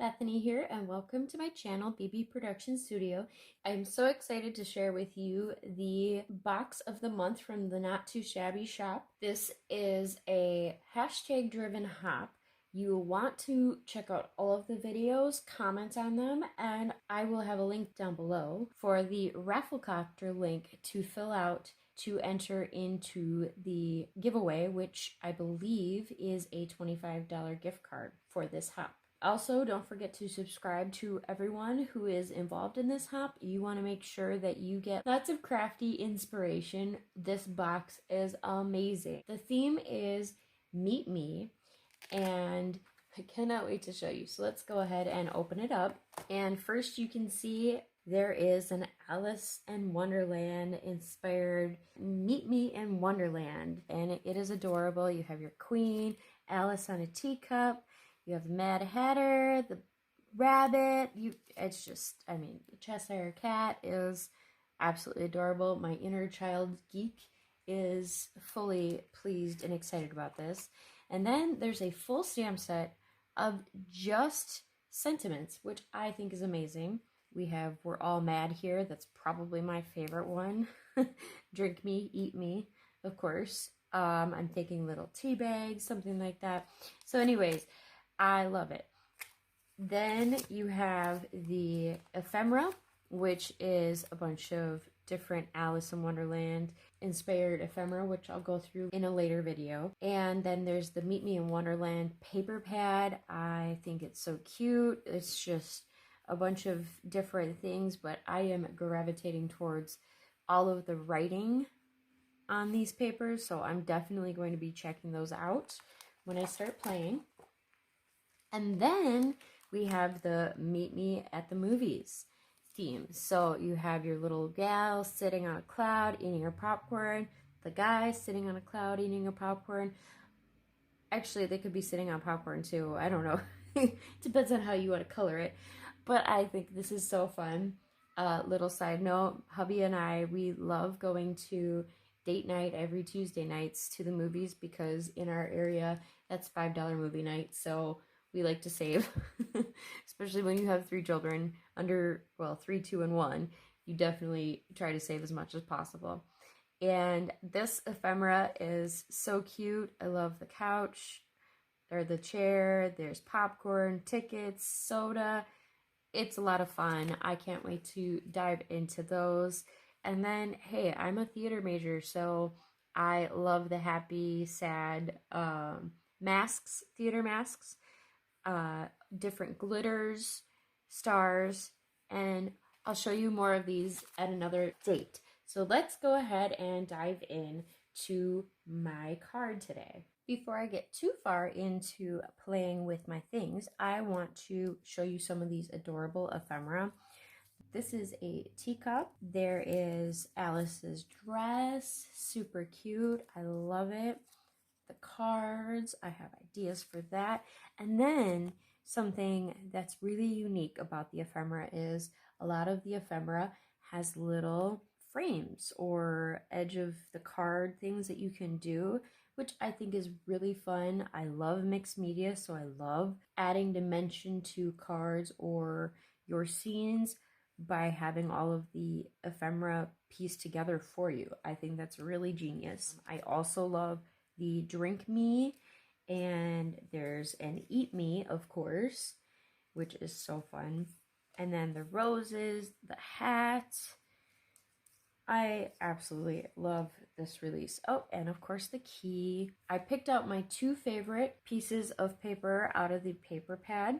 Bethany here, and welcome to my channel, BB Production Studio. I'm so excited to share with you the box of the month from the Not Too Shabby shop. This is a hashtag driven hop. You will want to check out all of the videos, comment on them, and I will have a link down below for the Rafflecopter link to fill out to enter into the giveaway, which I believe is a $25 gift card for this hop. Also, don't forget to subscribe to everyone who is involved in this hop. You want to make sure that you get lots of crafty inspiration. This box is amazing. The theme is Meet Me, and I cannot wait to show you. So let's go ahead and open it up. And first you can see there is an Alice in Wonderland inspired Meet Me in Wonderland, and it is adorable. You have your queen, Alice on a teacup. You have the Mad Hatter, the rabbit. It's just, I mean, the Cheshire Cat is absolutely adorable. My inner child geek is fully pleased and excited about this. And then there's a full stamp set of just sentiments, which I think is amazing. We have We're All Mad here. That's probably my favorite one. Drink me, eat me, of course. I'm thinking little tea bags, something like that. So anyways, I love it. Then you have the ephemera, which is a bunch of different Alice in Wonderland inspired ephemera, which I'll go through in a later video. And then there's the Meet Me in Wonderland paper pad. I think it's so cute. It's just a bunch of different things, but I am gravitating towards all of the writing on these papers, so I'm definitely going to be checking those out when I start playing. And then we have the Meet Me at the Movies theme. So you have your little gal sitting on a cloud eating her popcorn, the guy sitting on a cloud eating a popcorn. Actually, they could be sitting on popcorn too. I don't know. Depends on how you want to color it. But I think this is so fun. Little side note, hubby and I, we love going to date night every Tuesday nights to the movies because in our area, that's $5 movie night. So we like to save, especially when you have 3 children under, well, 3, 2, and 1. You definitely try to save as much as possible. And this ephemera is so cute. I love the couch, or the chair. There's popcorn, tickets, soda. It's a lot of fun. I can't wait to dive into those. And then, hey, I'm a theater major, so I love the happy, sad masks, theater masks. Different glitters, stars, and I'll show you more of these at another date. So let's go ahead and dive in to my card today. Before I get too far into playing with my things, I want to show you some of these adorable ephemera. This is a teacup. There is Alice's dress, super cute. I love it. The cards, I have ideas for that. And then something that's really unique about the ephemera is a lot of the ephemera has little frames or edge of the card things that you can do, which I think is really fun. I love mixed media, so I love adding dimension to cards or your scenes by having all of the ephemera pieced together for you. I think that's really genius. I also love the Drink Me, and there's an Eat Me, of course, which is so fun. And then the roses, the hat. I absolutely love this release. Oh, and of course the key. I picked out my 2 favorite pieces of paper out of the paper pad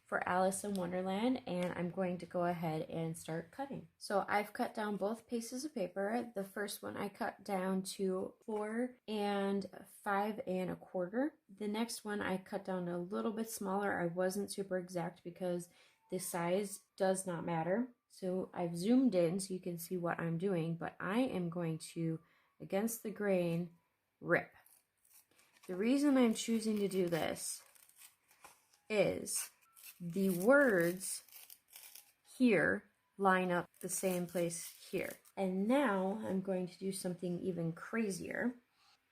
for Alice in Wonderland, and I'm going to go ahead and start cutting. So I've cut down both pieces of paper. The first one I cut down to 4 and 5 1/4. The next one I cut down a little bit smaller. I wasn't super exact because the size does not matter. So I've zoomed in so you can see what I'm doing, but I am going to, against the grain, rip. The reason I'm choosing to do this is the words here line up the same place here. And now I'm going to do something even crazier.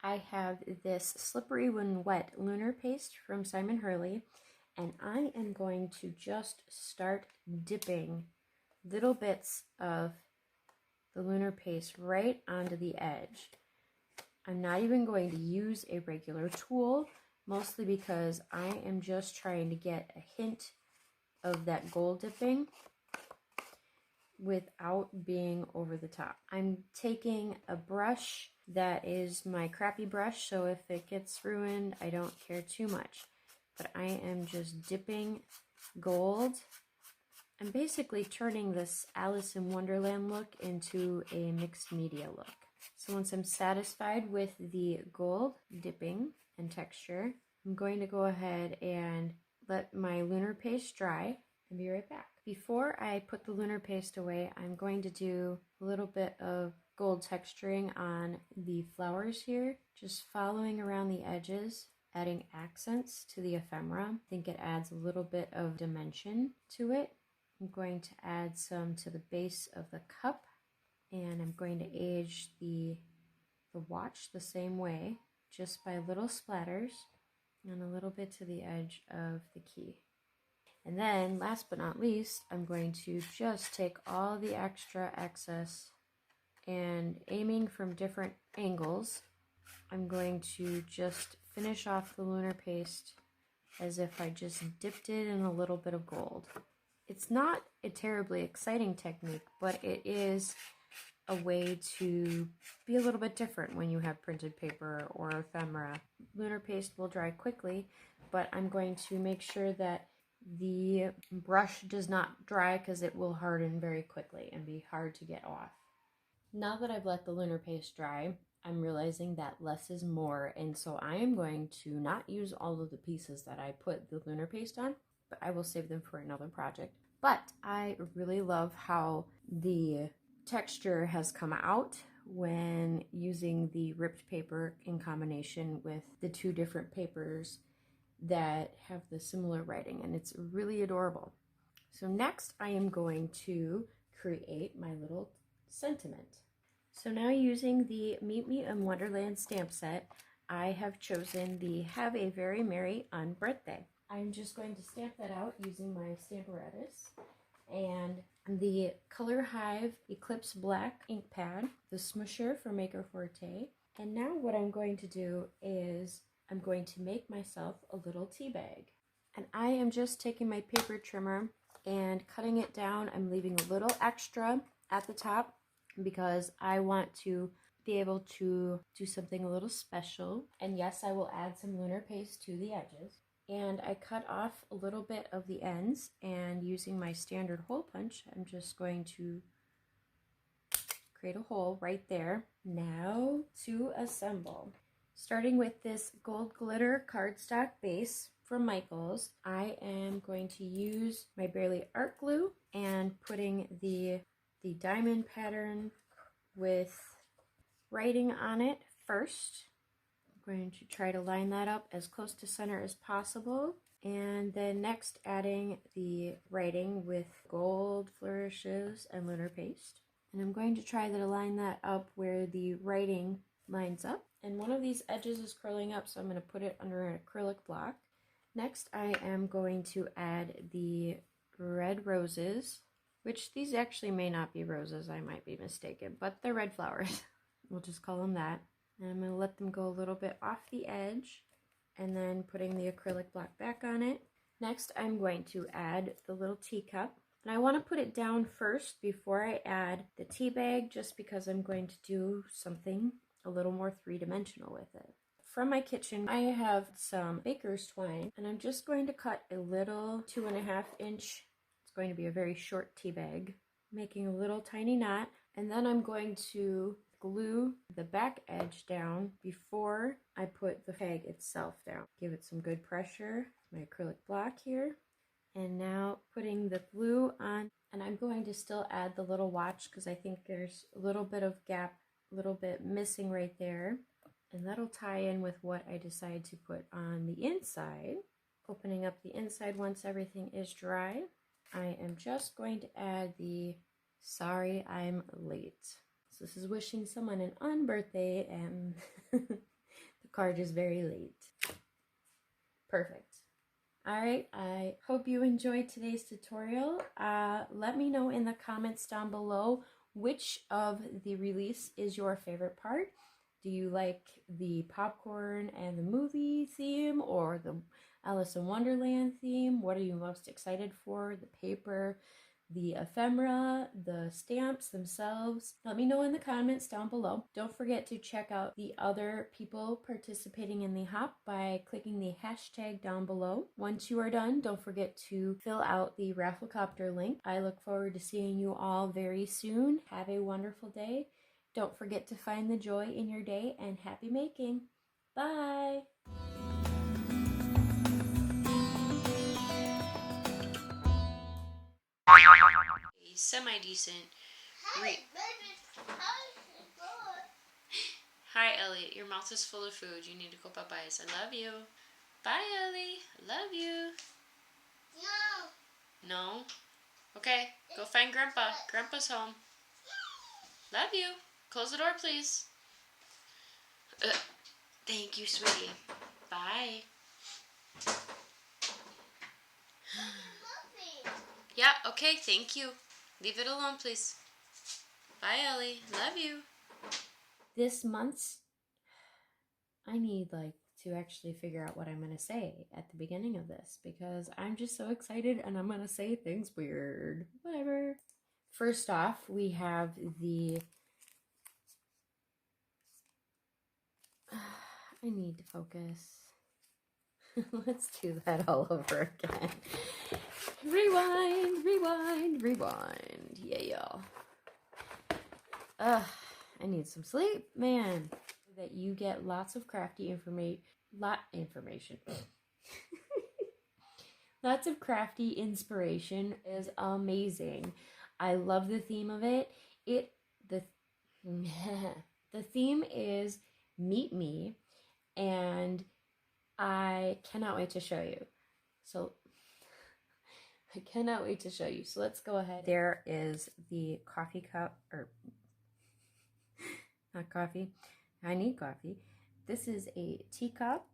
I have this Slippery When Wet Lunar paste from Hurley, And I am going to just start dipping little bits of the lunar paste right onto the edge. I'm not even going to use a regular tool, mostly because I am just trying to get a hint of that gold dipping without being over the top. I'm taking a brush that is my crappy brush, so if it gets ruined, I don't care too much. But I am just dipping gold. I'm basically turning this Alice in Wonderland look into a mixed media look. So once I'm satisfied with the gold dipping and texture, I'm going to go ahead and let my lunar paste dry and be right back. Before I put the lunar paste away, I'm going to do a little bit of gold texturing on the flowers here, just following around the edges, adding accents to the ephemera. I think it adds a little bit of dimension to it. I'm going to add some to the base of the cup, and I'm going to age the watch the same way, just by little splatters and a little bit to the edge of the key. And then, last but not least, I'm going to just take all the extra excess and aiming from different angles, I'm going to just finish off the lunar paste as if I just dipped it in a little bit of gold. It's not a terribly exciting technique, but it is a way to be a little bit different when you have printed paper or ephemera. Lunar paste will dry quickly, but I'm going to make sure that the brush does not dry because it will harden very quickly and be hard to get off. Now that I've let the lunar paste dry, I'm realizing that less is more, and so I am going to not use all of the pieces that I put the lunar paste on, but I will save them for another project. But I really love how the texture has come out when using the ripped paper in combination with the two different papers that have the similar writing, and it's really adorable. So next I am going to create my little sentiment. So now, using the Meet Me in Wonderland stamp set, I have chosen the Have a Very Merry UnBirthday. I'm just going to stamp that out using my Stamparatus and the Color Hive Eclipse Black ink pad, the Smusher for Maker Forte. And now what I'm going to do is I'm going to make myself a little tea bag. And I am just taking my paper trimmer and cutting it down. I'm leaving a little extra at the top because I want to be able to do something a little special. And yes, I will add some lunar paste to the edges. And I cut off a little bit of the ends, and using my standard hole punch, I'm just going to create a hole right there. Now to assemble. Starting with this gold glitter cardstock base from Michaels, I am going to use my Barely Art glue and putting the diamond pattern with writing on it first. I'm going to try to line that up as close to center as possible, and then next adding the writing with gold flourishes and lunar paste. And I'm going to try to line that up where the writing lines up, and one of these edges is curling up, so I'm going to put it under an acrylic block. Next I am going to add the red roses, which these actually may not be roses, I might be mistaken, but they're red flowers. We'll just call them that. And I'm going to let them go a little bit off the edge, and then putting the acrylic block back on it. Next I'm going to add the little teacup, and I want to put it down first before I add the tea bag, just because I'm going to do something a little more three-dimensional with it. From my kitchen, I have some baker's twine, and I'm just going to cut a little 2.5 inch, it's going to be a very short tea bag, making a little tiny knot, and then I'm going to glue the back edge down before I put the bag itself down. Give it some good pressure. My acrylic block here, and now putting the glue on, and I'm going to still add the little watch because I think there's a little bit of gap, a little bit missing right there, and that'll tie in with what I decide to put on the inside. Opening up the inside once everything is dry, I am just going to add the Sorry I'm Late. So this is wishing someone an UnBirthday, and the card is very late. Perfect. Alright, I hope you enjoyed today's tutorial. Let me know in the comments down below which of the release is your favorite part. Do you like the popcorn and the movie theme or the Alice in Wonderland theme? What are you most excited for? The paper, the ephemera, the stamps themselves? Let me know in the comments down below. Don't forget to check out the other people participating in the hop by clicking the hashtag down below. Once you are done, don't forget to fill out the Rafflecopter link. I look forward to seeing you all very soon. Have a wonderful day. Don't forget to find the joy in your day, and happy making. Bye! A semi-decent Hi, Elliot. Your mouth is full of food. You need to go bye-byes. I love you. Bye, Ellie. Love you. No. No? Okay. Go find Grandpa. Grandpa's home. Love you. Close the door, please. Thank you, sweetie. Bye. Yeah, okay. Thank you. Leave it alone, please. Bye, Ellie. Love you. This month's... I need, to actually figure out what I'm going to say at the beginning of this because I'm just so excited and I'm going to say things weird. Whatever. First off, we have the... I need to focus. Let's do that all over again. Rewind, rewind, rewind. Yeah, y'all. I need some sleep, man. That you get lots of crafty information. Lots of crafty inspiration is amazing. I love the theme of it. The theme is Meet Me, and I cannot wait to show you. So I cannot wait to show you. So let's go ahead. There is the coffee cup, or not coffee. I need coffee. This is a teacup.